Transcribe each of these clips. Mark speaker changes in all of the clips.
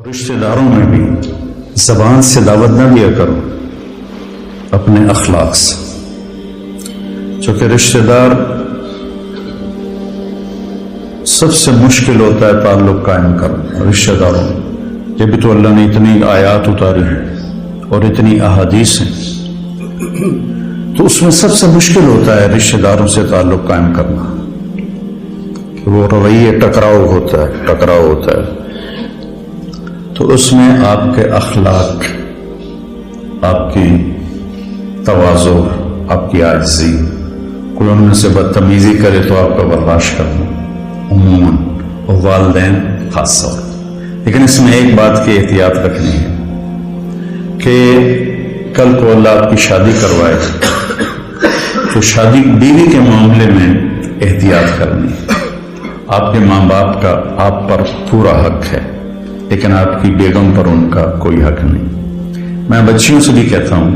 Speaker 1: رشتہ داروں میں بھی زبان سے دعوت نہ دیا کرو، اپنے اخلاق سے، چونکہ رشتہ دار سب سے مشکل ہوتا ہے تعلق قائم کرنا رشتہ داروں میں۔ یہ بھی تو اللہ نے اتنی آیات اتاری ہیں اور اتنی احادیث ہیں، تو اس میں سب سے مشکل ہوتا ہے رشتہ داروں سے تعلق قائم کرنا۔ وہ رویے ٹکراؤ ہوتا ہے تو اس میں آپ کے اخلاق، آپ کی تواضع، آپ کی عاجزی، کوئی ان میں سے بدتمیزی کرے تو آپ کا برداشت کرنا، عموماً والدین خاص طور۔ لیکن اس میں ایک بات کی احتیاط رکھنی ہے کہ کل کو اللہ آپ کی شادی کروائے تو شادی بیوی کے معاملے میں احتیاط کرنی ہے۔ آپ کے ماں باپ کا آپ پر پورا حق ہے، لیکن آپ کی بیگم پر ان کا کوئی حق نہیں۔ میں بچیوں سے بھی کہتا ہوں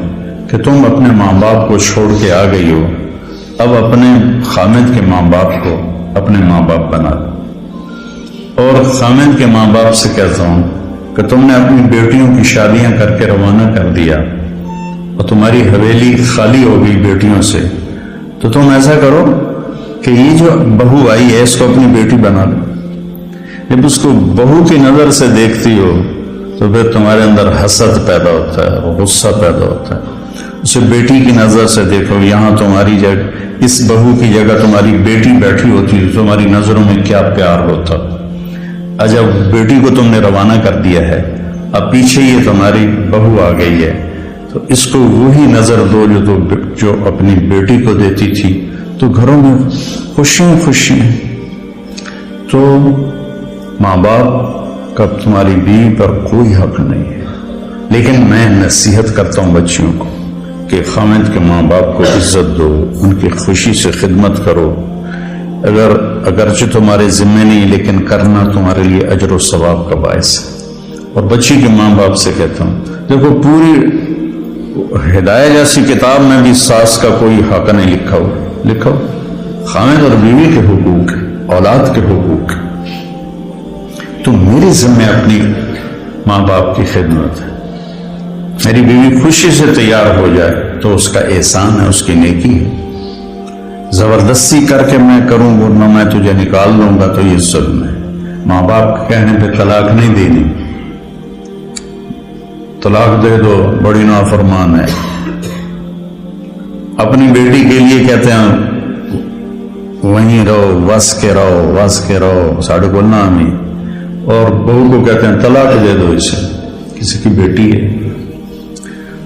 Speaker 1: کہ تم اپنے ماں باپ کو چھوڑ کے آ گئی ہو، اب اپنے خامد کے ماں باپ کو اپنے ماں باپ بنا دو۔ اور خامد کے ماں باپ سے کہتا ہوں کہ تم نے اپنی بیٹیوں کی شادیاں کر کے روانہ کر دیا اور تمہاری حویلی خالی ہو گئی بیٹیوں سے، تو تم ایسا کرو کہ یہ جو بہو آئی ہے اس کو اپنی بیٹی بنا لو۔ جب اس کو بہو کی نظر سے دیکھتی ہو تو پھر تمہارے اندر حسد پیدا ہوتا ہے، غصہ پیدا ہوتا ہے۔ اسے بیٹی کی نظر سے دیکھو، یہاں تمہاری جگہ، اس بہو کی جگہ تمہاری بیٹی بیٹھی ہوتی تو تمہاری نظروں میں کیا پیار ہوتا۔ جب بیٹی کو تم نے روانہ کر دیا ہے، اب پیچھے یہ تمہاری بہو آ گئی ہے، تو اس کو وہی نظر دو جو اپنی بیٹی کو دیتی تھی، تو گھروں میں خوشیاں۔ تو ماں باپ کا تمہاری بیوی پر کوئی حق نہیں ہے، لیکن میں نصیحت کرتا ہوں بچیوں کو کہ خامد کے ماں باپ کو عزت دو، ان کی خوشی سے خدمت کرو، اگرچہ تمہارے ذمہ نہیں لیکن کرنا تمہارے لیے اجر و ثواب کا باعث ہے۔ اور بچی کے ماں باپ سے کہتا ہوں، دیکھو پوری ہدایت جیسی کتاب میں بھی ساس کا کوئی حق نہیں لکھا ہو، خامد اور بیوی کے حقوق، اولاد کے حقوق، تو میری ذمہ اپنی ماں باپ کی خدمت ہے۔ میری بیوی خوشی سے تیار ہو جائے تو اس کا احسان ہے، اس کی نیکی ہے۔ زبردستی کر کے میں کروں ورنہ میں تجھے نکال لوں گا تو یہ ظلم ہے۔ ماں باپ کے کہنے پہ طلاق نہیں دینی، طلاق دے دو بڑی نافرمان ہے۔ اپنی بیٹی کے لیے کہتے ہیں وہیں رہو، وس کے رہو ساڑھے کو نامی، اور بہو کو کہتے ہیں طلاق دے دو اسے، کسی کی بیٹی ہے۔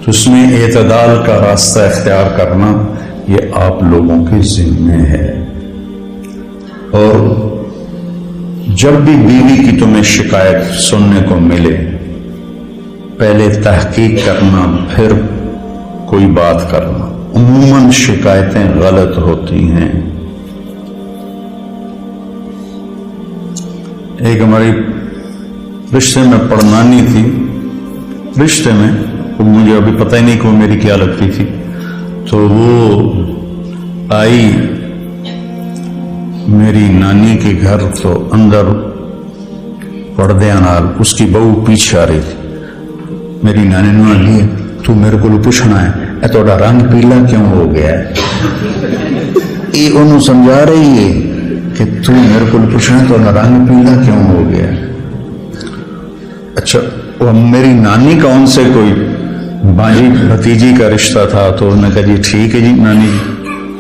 Speaker 1: تو اس میں اعتدال کا راستہ اختیار کرنا یہ آپ لوگوں کے ذمہ ہے۔ اور جب بھی بیوی کی تمہیں شکایت سننے کو ملے، پہلے تحقیق کرنا پھر کوئی بات کرنا۔ عموماً شکایتیں غلط ہوتی ہیں۔ ایک ہماری رشتے میں پڑنانی تھی، رشتے میں مجھے ابھی پتہ ہی نہیں کہ وہ میری کیا لگتی تھی، تو وہ آئی میری نانی کے گھر، تو اندر پردے نال اس کی بہو پیچھے آ رہی تھی۔ میری نانی نے لیے تو میرے کو پوچھنا ہے اے تھوڑا رنگ پیلا کیوں ہو گیا ہے؟ یہ انہوں سمجھا رہی ہے کہ تو میرے کو پوچھنا تو رنگ پیلا کیوں ہو گیا۔ اچھا، وہ میری نانی کا ان سے کوئی بھائی بھتیجی کا رشتہ تھا، تو انہوں نے کہا جی ٹھیک ہے جی نانی جی۔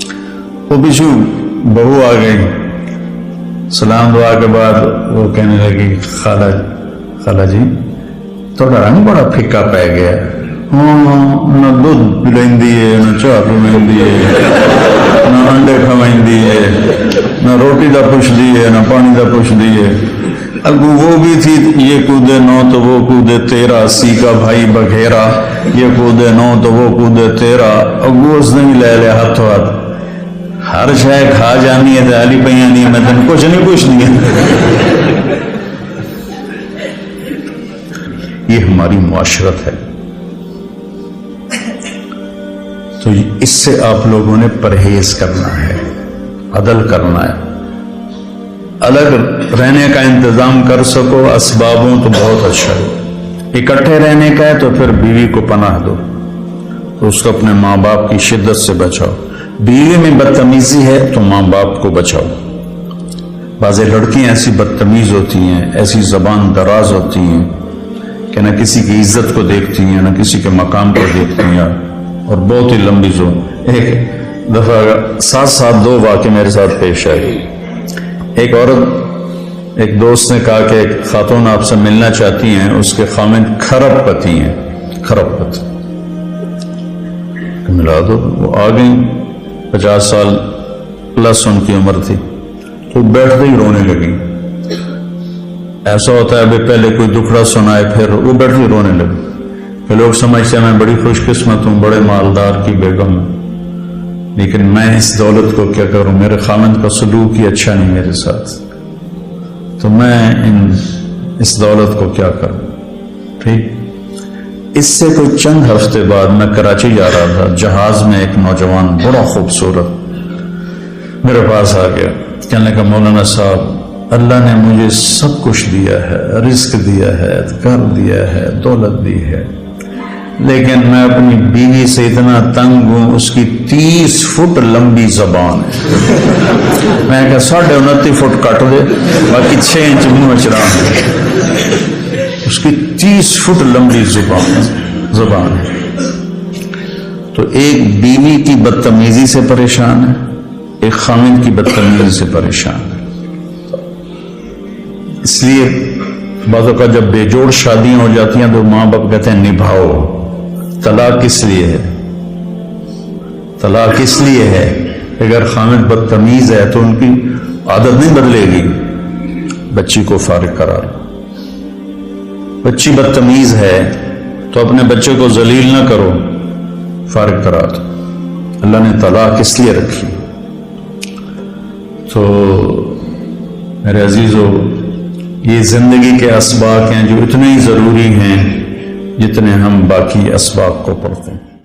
Speaker 1: وہ پیچھو بہو آ گئی، سلام دعا کے بعد وہ کہنے لگی خالہ جی تھوڑا رنگ بڑا پھکا پی گیا، نہ دودھ پلائندی ہے، نہ چاہ پلائندی ہے، نہ انڈے کھوائندی ہے، نہ روٹی دا پوچھدی ہے، نہ پانی دا پوچھدی ہے۔ اگو وہ بھی تھی، یہ کودے نو تو وہ کودے تیرا، سی کا بھائی بگھیرا، یہ کودے نو تو وہ کودے تیرا۔ اگو اس نے بھی لے لیا ہاتھوں ہاتھ، ہر شے کھا جانی ہے دہلی پہ نہیں، میں تن کچھ نہیں پوچھنی ہے۔ یہ ہماری معاشرت ہے، تو اس سے آپ لوگوں نے پرہیز کرنا ہے، عدل کرنا ہے۔ الگ رہنے کا انتظام کر سکو اسبابوں تو بہت اچھا ہے، اکٹھے رہنے کا ہے تو پھر بیوی کو پناہ دو، تو اس کو اپنے ماں باپ کی شدت سے بچاؤ، بیوی میں بدتمیزی ہے تو ماں باپ کو بچاؤ۔ بعض لڑکیاں ایسی بدتمیز ہوتی ہیں، ایسی زبان دراز ہوتی ہیں کہ نہ کسی کی عزت کو دیکھتی ہیں نہ کسی کے مقام کو دیکھتی ہیں، اور بہت ہی لمبی ایک دفعہ ساتھ ساتھ دو واقعے میرے ساتھ پیش آئے۔ ایک عورت، ایک دوست نے کہا کہ ایک خاتون آپ سے ملنا چاہتی ہیں، اس کے خامند کھرب پتی ہیں، کھرب پتی، ملا دو۔ وہ آ گئی، 50 سال پلس ان کی عمر تھی، تو بیٹھتے ہی رونے لگی۔ ایسا ہوتا ہے ابھی پہلے کوئی دکھڑا سنائے پھر وہ بیٹھتے ہی رونے لگی کہ لوگ سمجھتے ہیں میں بڑی خوش قسمت ہوں، بڑے مالدار کی بیگم ہوں، لیکن میں اس دولت کو کیا کروں، میرے خامند کا سلوک ہی اچھا نہیں میرے ساتھ، تو میں اس دولت کو کیا کروں۔ ٹھیک، اس سے کوئی چند ہفتے بعد میں کراچی جا رہا تھا، جہاز میں ایک نوجوان بڑا خوبصورت میرے پاس آ گیا، کہنے لگا مولانا صاحب اللہ نے مجھے سب کچھ دیا ہے، رزق دیا ہے، گھر دیا ہے، دولت دی ہے، لیکن میں اپنی بیوی سے اتنا تنگ ہوں، اس کی 30 فٹ لمبی زبان ہے۔ میں کہا 29.5 فٹ کٹ دے، باقی 6 انچ منہ چڑھا، اس کی 30 فٹ لمبی زبان ہے۔ تو ایک بیوی کی بدتمیزی سے پریشان ہے، ایک خامند کی بدتمیزی سے پریشان ہے۔ اس لیے بعض اوقات جب بے جوڑ شادیاں ہو جاتی ہیں تو ماں باپ کہتے ہیں نبھاؤ۔ طلاق کس لیے ہے؟ طلاق اس لیے ہے اگر خامد بدتمیز ہے تو ان کی عادت نہیں بدلے گی، بچی کو فارغ کرا لو۔ بچی بدتمیز ہے تو اپنے بچے کو ذلیل نہ کرو، فارغ کرا دو۔ اللہ نے طلاق اس لیے رکھی۔ تو میرے عزیزو، یہ زندگی کے اسباق ہیں جو اتنے ہی ضروری ہیں جتنے ہم باقی اسباق کو پڑھتے ہیں۔